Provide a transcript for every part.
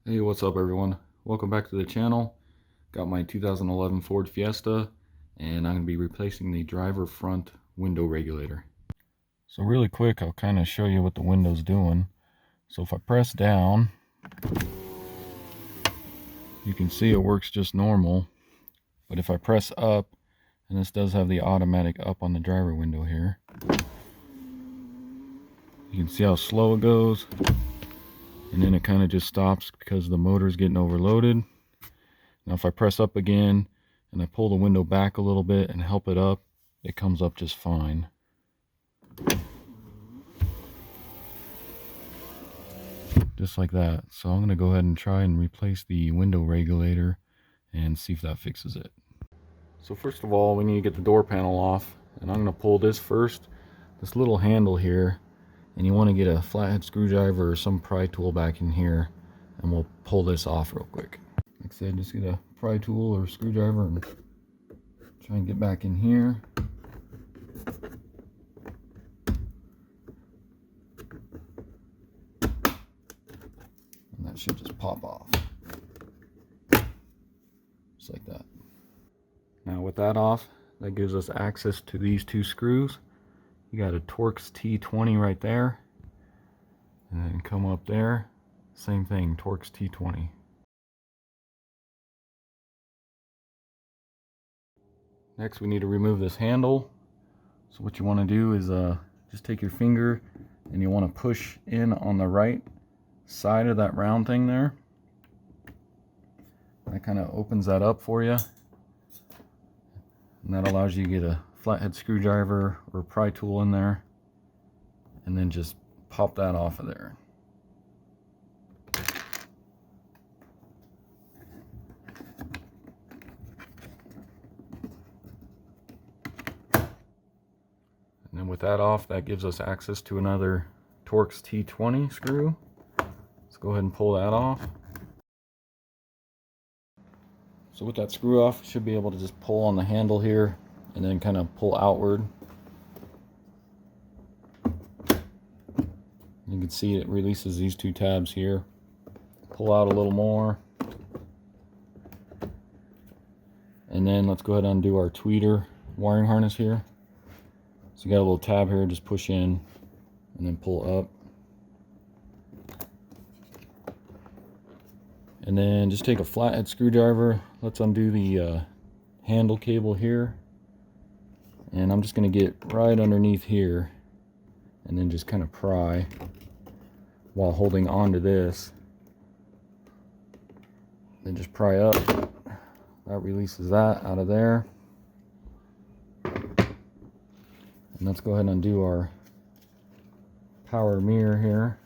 Hey, what's up everyone? Welcome back to the channel. Got my 2011 Ford Fiesta, and I'm going to be replacing the driver front window regulator. So really quick, I'll kind of show you what the window's doing. So if I press down, you can see it works just normal. But if I press up, and this does have the automatic up on the driver window here, you can see how slow it goes. And then it kind of just stops because the motor's getting overloaded. Now if I press up again and I pull the window back a little bit and help it up, it comes up just fine. Just like that. So I'm going to go ahead and try and replace the window regulator and see if that fixes it. So first of all, we need to get the door panel off, and I'm going to pull this first, this little handle here, and you want to get a flathead screwdriver or some pry tool back in here, and we'll pull this off real quick. Like I said, just get a pry tool or screwdriver and try and get back in here. And that should just pop off. Just like that. Now with that off, that gives us access to these two screws. You got a Torx T20 right there. And then come up there. Same thing, Torx T20. Next we need to remove this handle. So what you want to do is just take your finger and you want to push in on the right side of that round thing there. That kind of opens that up for you. And that allows you to get a flathead screwdriver or pry tool in there. And then just pop that off of there. And then with that off, that gives us access to another Torx T20 screw. Let's go ahead and pull that off. So with that screw off, you should be able to just pull on the handle here and then kind of pull outward. You can see it releases these two tabs here. Pull out a little more. And then let's go ahead and undo our tweeter wiring harness here. So you got a little tab here, just push in and then pull up. And then just take a flathead screwdriver. Let's undo the handle cable here. And I'm just going to get right underneath here and then just kind of pry while holding on to this. Then just pry up. That releases that out of there. And let's go ahead and undo our power mirror here.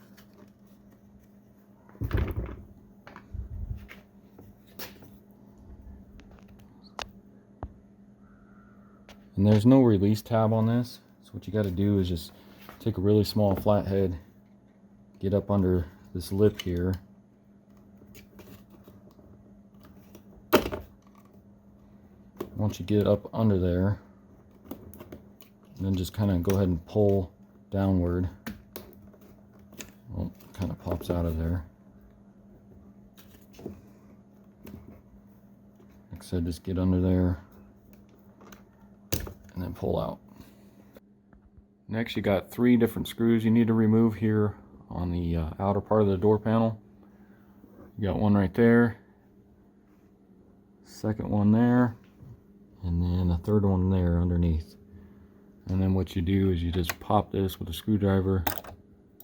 And there's no release tab on this, so what you got to do is just take a really small flathead, get up under this lip here, once you get up under there, and then just kind of go ahead and pull downward. Well, it kind of pops out of there. Like I said, just get under there and then pull out. Next, you got 3 different screws you need to remove here on the outer part of the door panel. You got one right there, second one there, and then a third one there underneath. And then what you do is you just pop this with a screwdriver,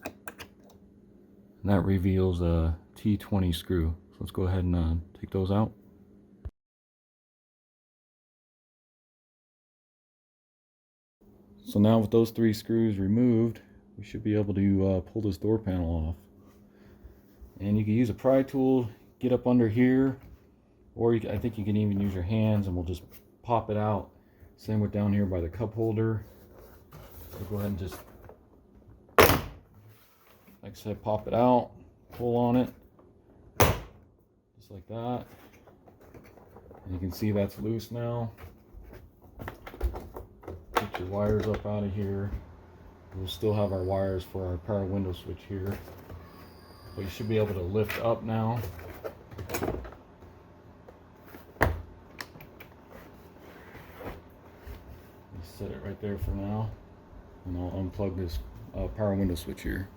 and that reveals a T20 screw. So let's go ahead and take those out. So now with those 3 screws removed, we should be able to pull this door panel off. And you can use a pry tool, get up under here, or I think you can even use your hands and we'll just pop it out. Same with down here by the cup holder. So go ahead and just, like I said, pop it out, pull on it, just like that. And you can see that's loose now. Get your wires up out of here. We'll still have our wires for our power window switch here, but you should be able to lift up now set it right there for now, and I'll unplug this power window switch here.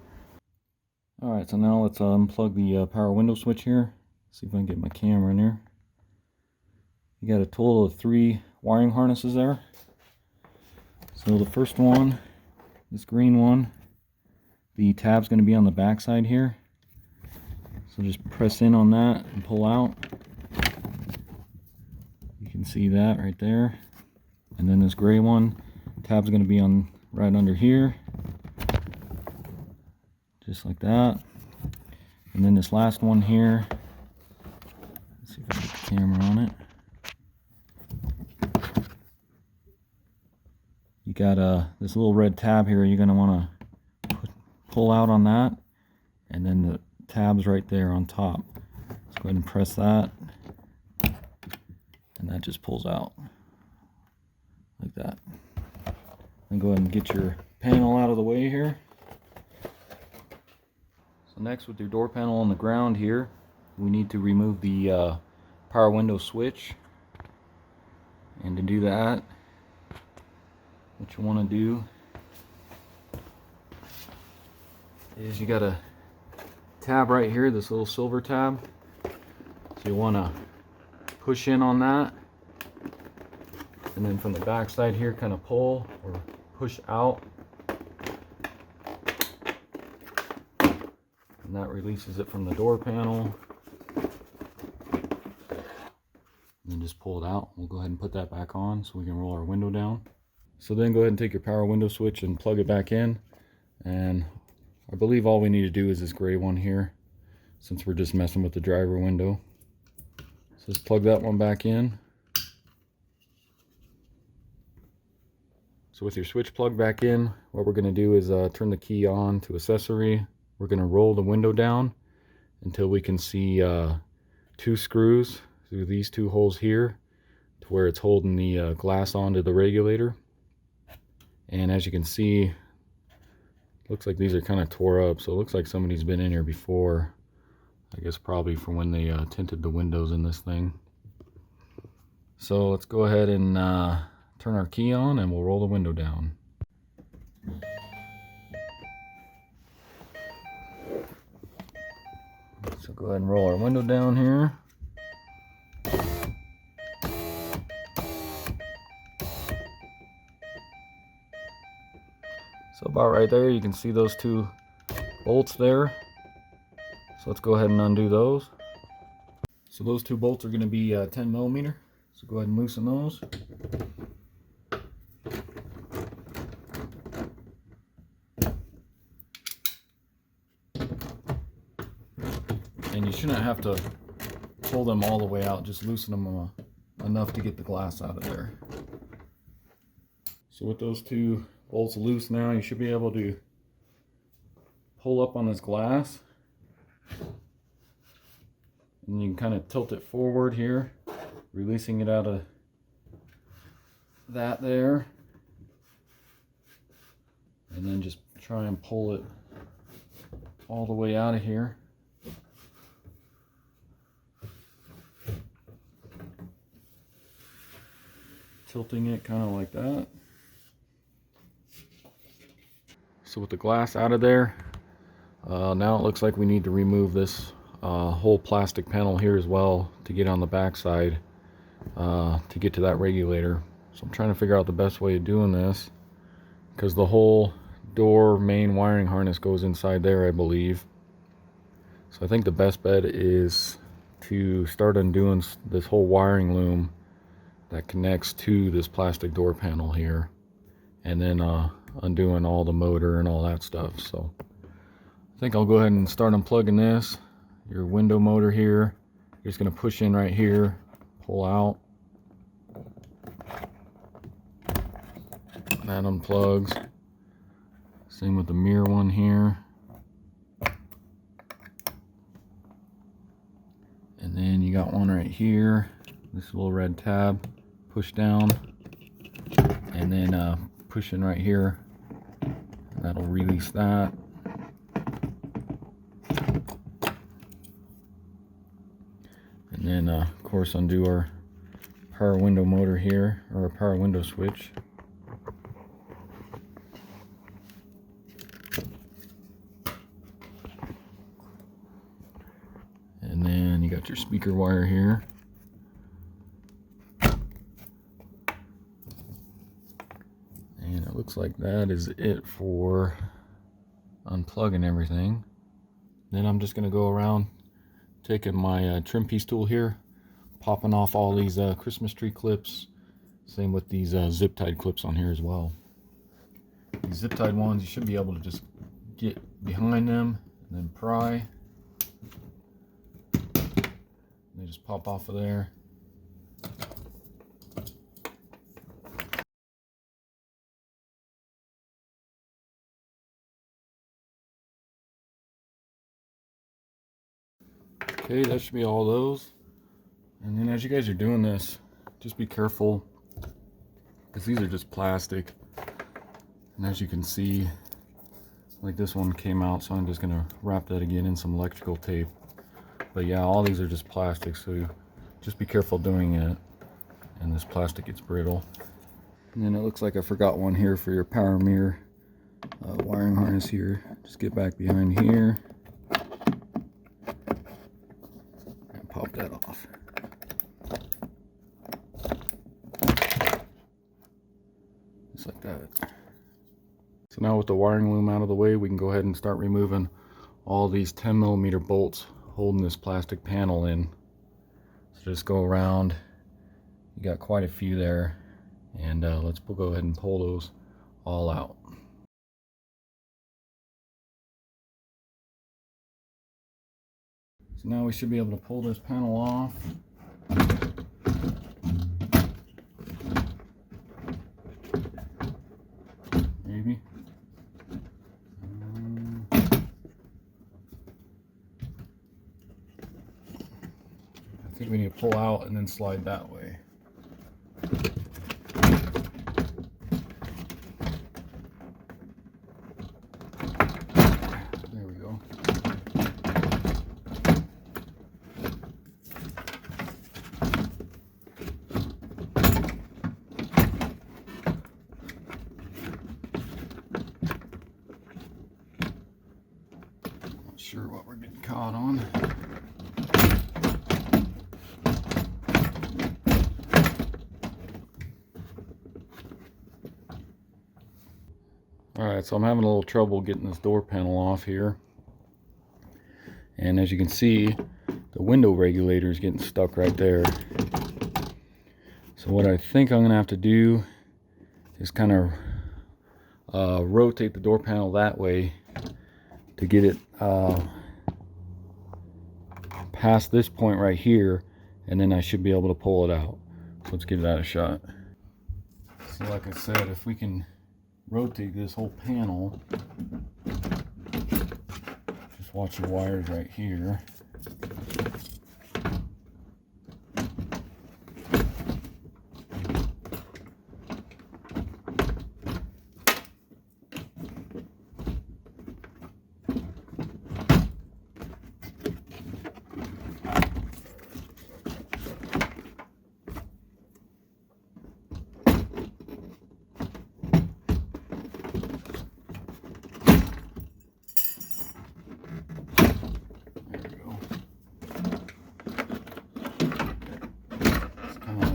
Alright, so now let's unplug the power window switch here. See if I can get my camera in here. You got a total of 3 wiring harnesses there. So the first one, this green one, the tab's going to be on the back side here. So just press in on that and pull out. You can see that right there. And then this gray one, tab's going to be on right under here. Just like that. And then this last one here, let's see if I can get the camera on it. You got this little red tab here you're going to want to pull out on that, and then the tab's right there on top. Let's go ahead and press that, and that just pulls out like that. Then go ahead and get your panel out of the way here. So next, with your door panel on the ground here, we need to remove the power window switch. And to do that, what you want to do is you got a tab right here, this little silver tab. So you want to push in on that, and then from the back side here kind of pull or push out, and that releases it from the door panel. And then just pull it out. We'll go ahead and put that back on so we can roll our window down. So then go ahead and take your power window switch and plug it back in, and I believe all we need to do is this gray one here, since we're just messing with the driver window. So just plug that one back in. So with your switch plugged back in, what we're going to do is turn the key on to accessory. We're going to roll the window down until we can see 2 screws through these 2 holes here to where it's holding the glass onto the regulator. And as you can see, looks like these are kind of tore up, so it looks like somebody's been in here before. I guess probably from when they tinted the windows in this thing. So let's go ahead and turn our key on, and we'll roll the window down. So go ahead and roll our window down here. So about right there, you can see those 2 bolts there. So let's go ahead and undo those. So those 2 bolts are going to be 10 millimeter. So go ahead and loosen those. And you shouldn't have to pull them all the way out, just loosen them enough to get the glass out of there. So with those 2 bolts loose now, you should be able to pull up on this glass, and you can kind of tilt it forward here, releasing it out of that there, and then just try and pull it all the way out of here. Tilting it kind of like that. So with the glass out of there, now it looks like we need to remove this whole plastic panel here as well to get on the back side to get to that regulator. So I'm trying to figure out the best way of doing this, because the whole door main wiring harness goes inside there, I believe. So I think the best bet is to start undoing this whole wiring loom that connects to this plastic door panel here, and then undoing all the motor and all that stuff. So I think I'll go ahead and start unplugging this. Your window motor here, you're just going to push in right here, pull out. That unplugs. Same with the mirror one here. And then you got one right here, this little red tab, push down, and then push in right here. That'll release that. And then of course undo our power window motor here, or our power window switch. got your speaker wire here. And it looks like that is it for unplugging everything. Then I'm just going to go around taking my trim piece tool here, popping off all these Christmas tree clips. Same with these zip tied clips on here as well. These zip tied ones, you should be able to just get behind them and then pry. They just pop off of there. Okay, that should be all those. And then as you guys are doing this, just be careful, because these are just plastic. And as you can see, like this one came out, so I'm just going to wrap that again in some electrical tape. But yeah, all these are just plastic, so just be careful doing it. And this plastic gets brittle. And then it looks like I forgot one here for your power mirror wiring harness here. Just get back behind here and pop that off. Just like that. So now with the wiring loom out of the way, we can go ahead and start removing all these 10mm bolts holding this plastic panel in. So just go around. You got quite a few there, and let's go ahead and pull those all out. So now we should be able to pull this panel off. Maybe. I think we need to pull out and then slide that way. There we go. Not sure what we're getting caught on. Alright, so I'm having a little trouble getting this door panel off here. And as you can see, the window regulator is getting stuck right there. So what I think I'm going to have to do is kind of rotate the door panel that way to get it past this point right here, and then I should be able to pull it out. So let's give that a shot. So like I said, if we can rotate this whole panel, just watch your wires right here.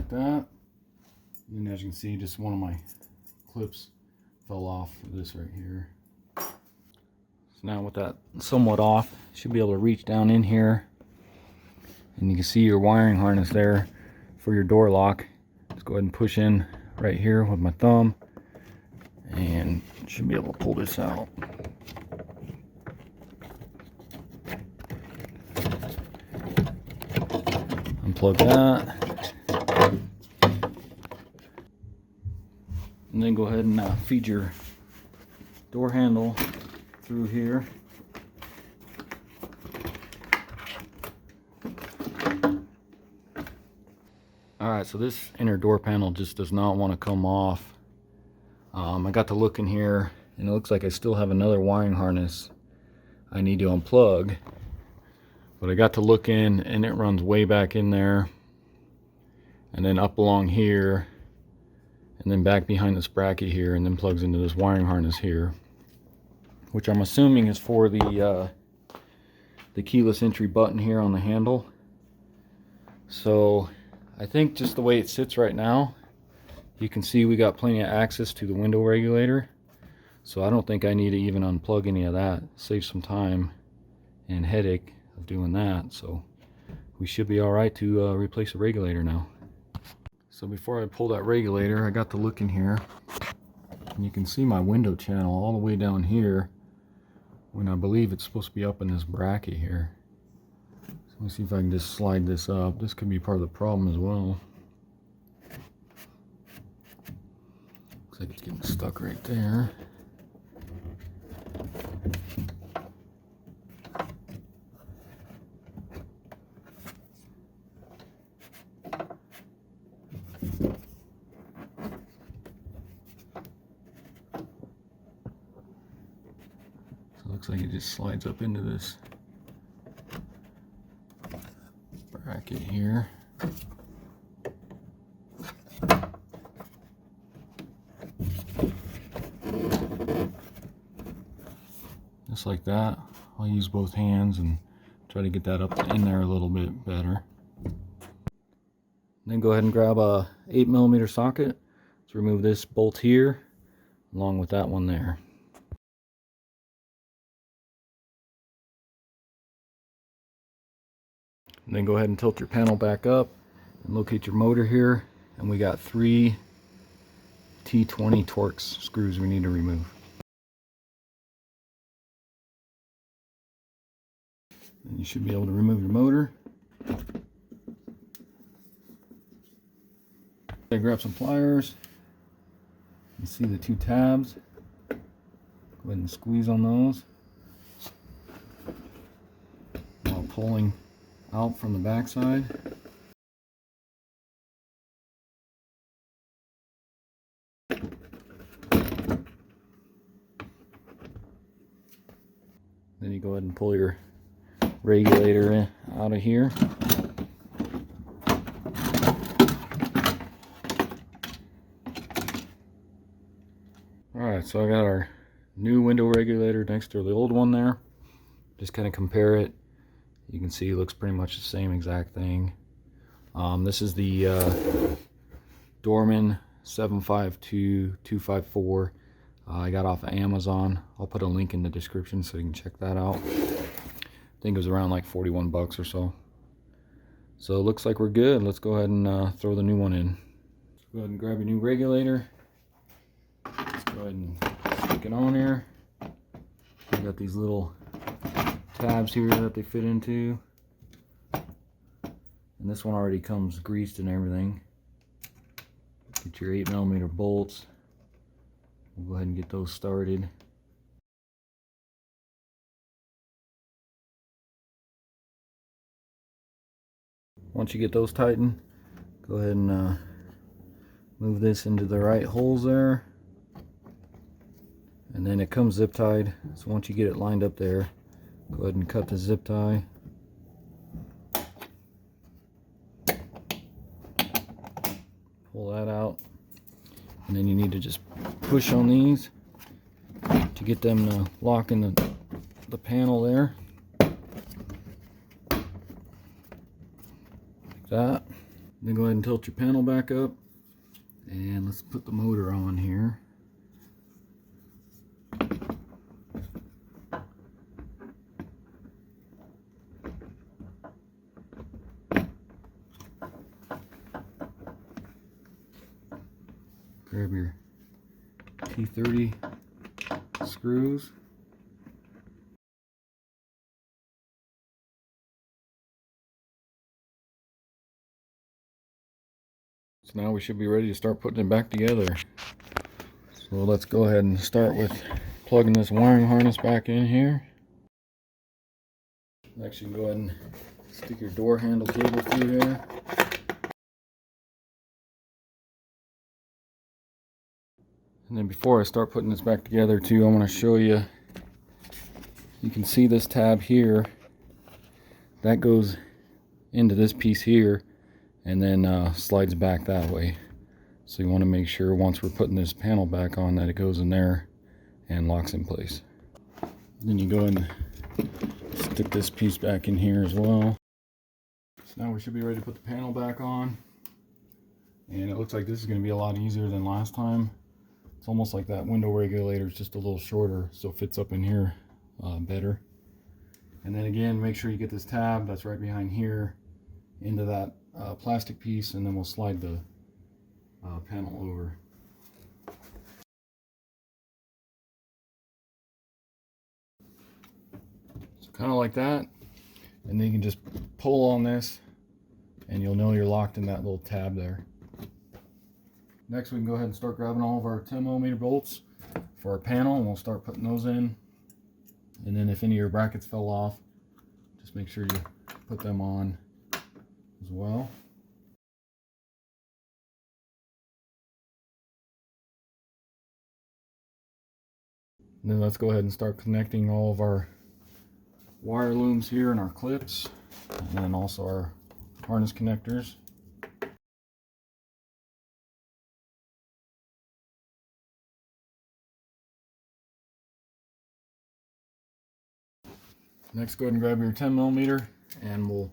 That, and as you can see, just one of my clips fell off of this right here. So now with that somewhat off, you should be able to reach down in here, and you can see your wiring harness there for your door lock. Just go ahead and push in right here with my thumb, and should be able to pull this out. Unplug that. And then go ahead and feed your door handle through here. Alright, so this inner door panel just does not want to come off. I got to look in here, and it looks like I still have another wiring harness I need to unplug. But I got to look in, and it runs way back in there, and then up along here, and then back behind this bracket here, and then plugs into this wiring harness here, which I'm assuming is for the keyless entry button here on the handle. So I think just the way it sits right now, you can see we got plenty of access to the window regulator. So I don't think I need to even unplug any of that. Save some time and headache of doing that. So we should be all right to replace the regulator now. So before I pull that regulator, I got to look in here, and you can see my window channel all the way down here, when I believe it's supposed to be up in this bracket here. So let me see if I can just slide this up. This could be part of the problem as well. Looks like it's getting stuck right there. Looks like it just slides up into this bracket here. Just like that. I'll use both hands and try to get that up in there a little bit better. Then go ahead and grab a 8mm socket to remove this bolt here along with that one there. And then go ahead and tilt your panel back up and locate your motor here, and we got 3 T20 Torx screws we need to remove. And you should be able to remove your motor. I grab some pliers. You see the 2 tabs. Go ahead and squeeze on those while pulling out from the back side. Then you go ahead and pull your regulator out of here. Alright, so I got our new window regulator next to the old one there. Just kind of compare it. You can see it looks pretty much the same exact thing. This is the Dorman 752254. I got off of Amazon. I'll put a link in the description so you can check that out. I think it was around like 41 bucks or so. So it looks like we're good. Let's go ahead and throw the new one in. Go ahead and grab your new regulator. Let's go ahead and stick it on here. We got these little tabs here that they fit into, and this one already comes greased and everything. Get your 8mm bolts. We'll go ahead and get those started. Once you get those tightened, go ahead and move this into the right holes there, and then it comes zip tied. So once you get it lined up there, go ahead and cut the zip tie. Pull that out. And then you need to just push on these to get them to lock in the panel there. Like that. Then go ahead and tilt your panel back up. And let's put the motor on here. Grab your T30 screws. So now we should be ready to start putting it back together. So let's go ahead and start with plugging this wiring harness back in here. Next you can go ahead and stick your door handle cable through here. And then before I start putting this back together too, I want to show you, you can see this tab here, that goes into this piece here and then slides back that way. So you want to make sure once we're putting this panel back on that it goes in there and locks in place. Then you go and stick this piece back in here as well. Now we should be ready to put the panel back on. And it looks like this is going to be a lot easier than last time. It's almost like that window regulator is just a little shorter, so it fits up in here better. And then again, make sure you get this tab that's right behind here into that plastic piece, and then we'll slide the panel over. So kind of like that, and then you can just pull on this and you'll know you're locked in that little tab there. Next, we can go ahead and start grabbing all of our 10mm bolts for our panel, and we'll start putting those in. And then if any of your brackets fell off, just make sure you put them on as well. And then let's go ahead and start connecting all of our wire looms here and our clips, and then also our harness connectors. Next, go ahead and grab your 10mm, and we'll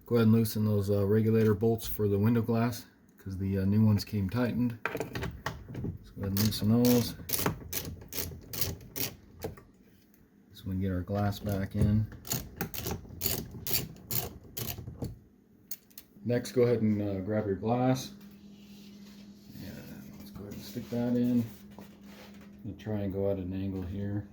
go ahead and loosen those regulator bolts for the window glass, because the new ones came tightened. Let's go ahead and loosen those so we can get our glass back in. Next, go ahead and grab your glass, and let's go ahead and stick that in. I'm going to try and go at an angle here.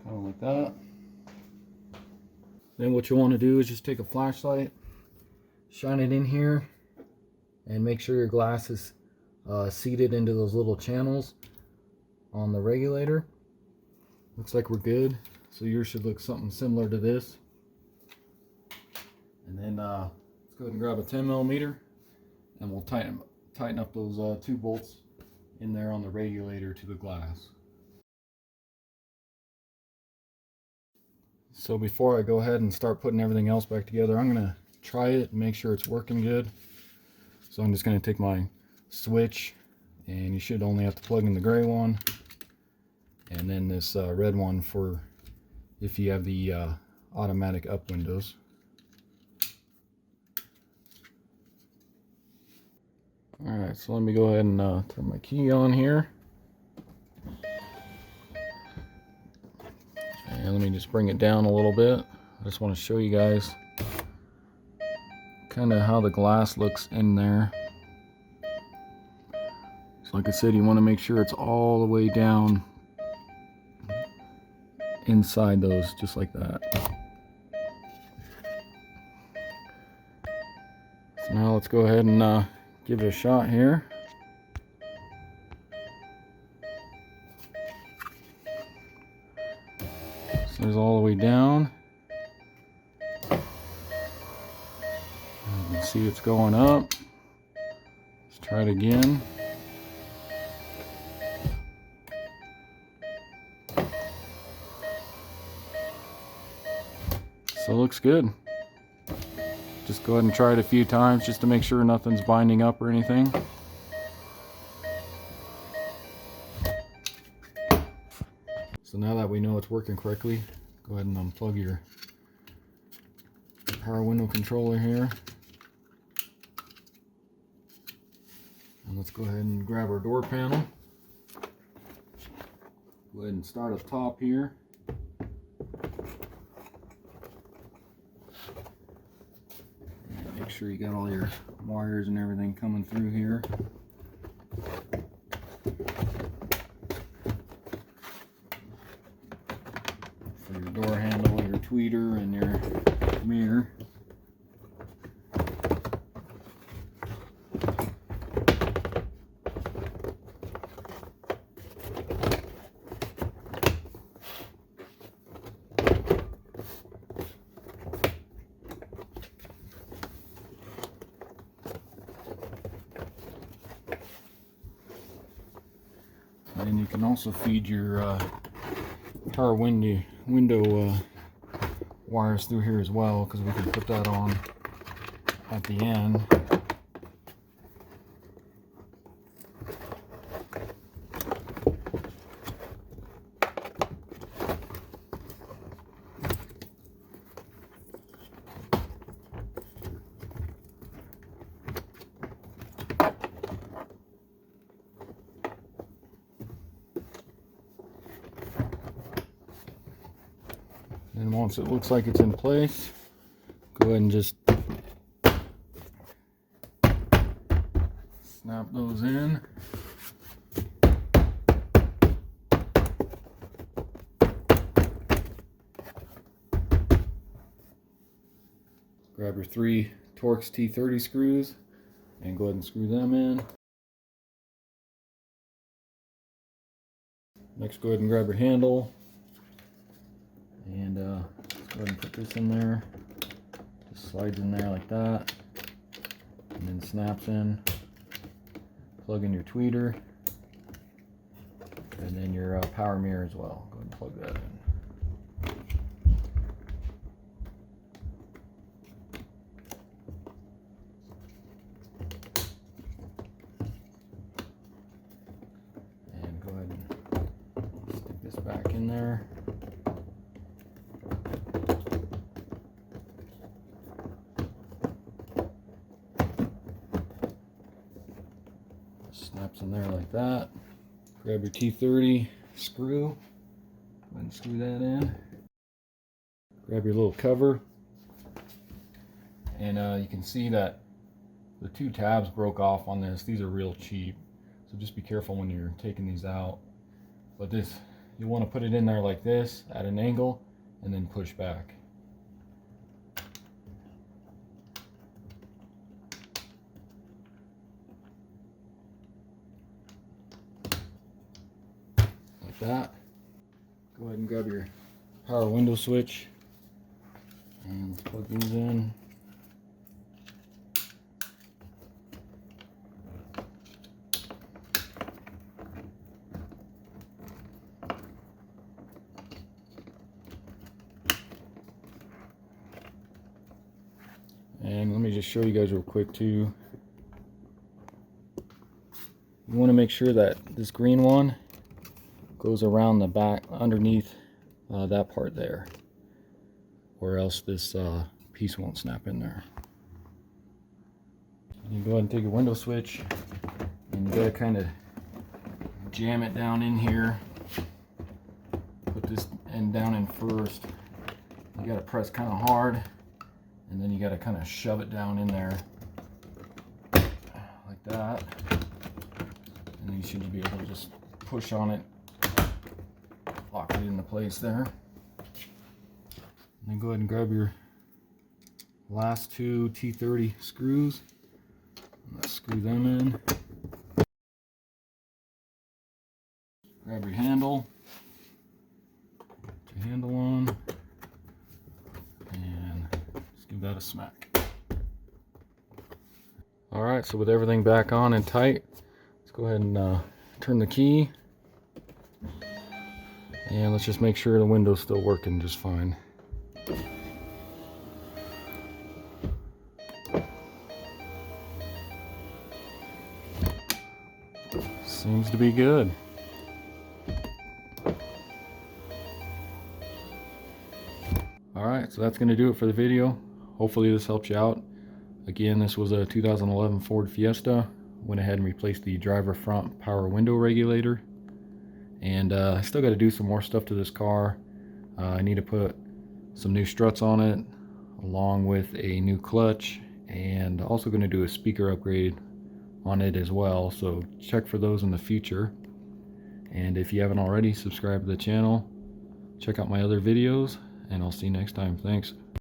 Kind of like that. Then what you want to do is just take a flashlight, shine it in here, and make sure your glass is seated into those little channels on the regulator. Looks like we're good, so yours should look something similar to this. And then let's go ahead and grab a 10mm, and we'll tighten up those 2 bolts in there on the regulator to the glass. So before I go ahead and start putting everything else back together, I'm going to try it and make sure it's working good. So I'm just going to take my switch, and you should only have to plug in the gray one, and then this red one for if you have the automatic up windows. Alright, so let me go ahead and turn my key on here. And let me just bring it down a little bit. I just want to show you guys kind of how the glass looks in there. So like I said, you want to make sure it's all the way down inside those, just like that. So now let's go ahead and give it a shot here. So there's all the way down. You can see it's going up. Let's try it again. So it looks good. Just go ahead and try it a few times just to make sure nothing's binding up or anything. So now that we know it's working correctly, go ahead and unplug your power window controller here. And let's go ahead and grab our door panel. Go ahead and start up top here. And make sure you got all your wires and everything coming through here. For your door handle, your tweeter, and your mirror. can also feed your power window wires through here as well, because we can put that on at the end. And once it looks like it's in place, go ahead and just snap those in. Grab your 3 Torx T30 screws and go ahead and screw them in. Next, go ahead and grab your handle and let's go ahead and put this in there. Just slides in there like that, and then snaps in. Plug in your tweeter, and then your power mirror as well. Go ahead and plug that in. And go ahead and stick this back in there. Snaps in there like that. Grab your T30 screw, go ahead and screw that in. Grab your little cover, and you can see that the 2 tabs broke off on this. These are real cheap, so just be careful when you're taking these out. But this, you want to put it in there like this at an angle and then push back. That. Go ahead and grab your power window switch and plug these in. And let me just show you guys real quick too. You want to make sure that this green one goes around the back underneath that part there, or else this piece won't snap in there. You go ahead and take your window switch and you gotta kind of jam it down in here. Put this end down in first. You gotta press kind of hard, and then you gotta kind of shove it down in there like that, and then you should be able to just push on it, lock it into place there. And then go ahead and grab your last 2 T30 screws. Let's screw them in. Grab your handle, put your handle on, and just give that a smack. Alright, so with everything back on and tight, let's go ahead and turn the key. And let's just make sure the window's still working just fine. Seems to be good. Alright, so that's going to do it for the video. Hopefully this helps you out. Again, this was a 2011 Ford Fiesta. Went ahead and replaced the driver front power window regulator. And I still got to do some more stuff to this car. I need to put some new struts on it, along with a new clutch, and also going to do a speaker upgrade on it as well. So check for those in the future. And if you haven't already, subscribe to the channel. Check out my other videos, and I'll see you next time. Thanks.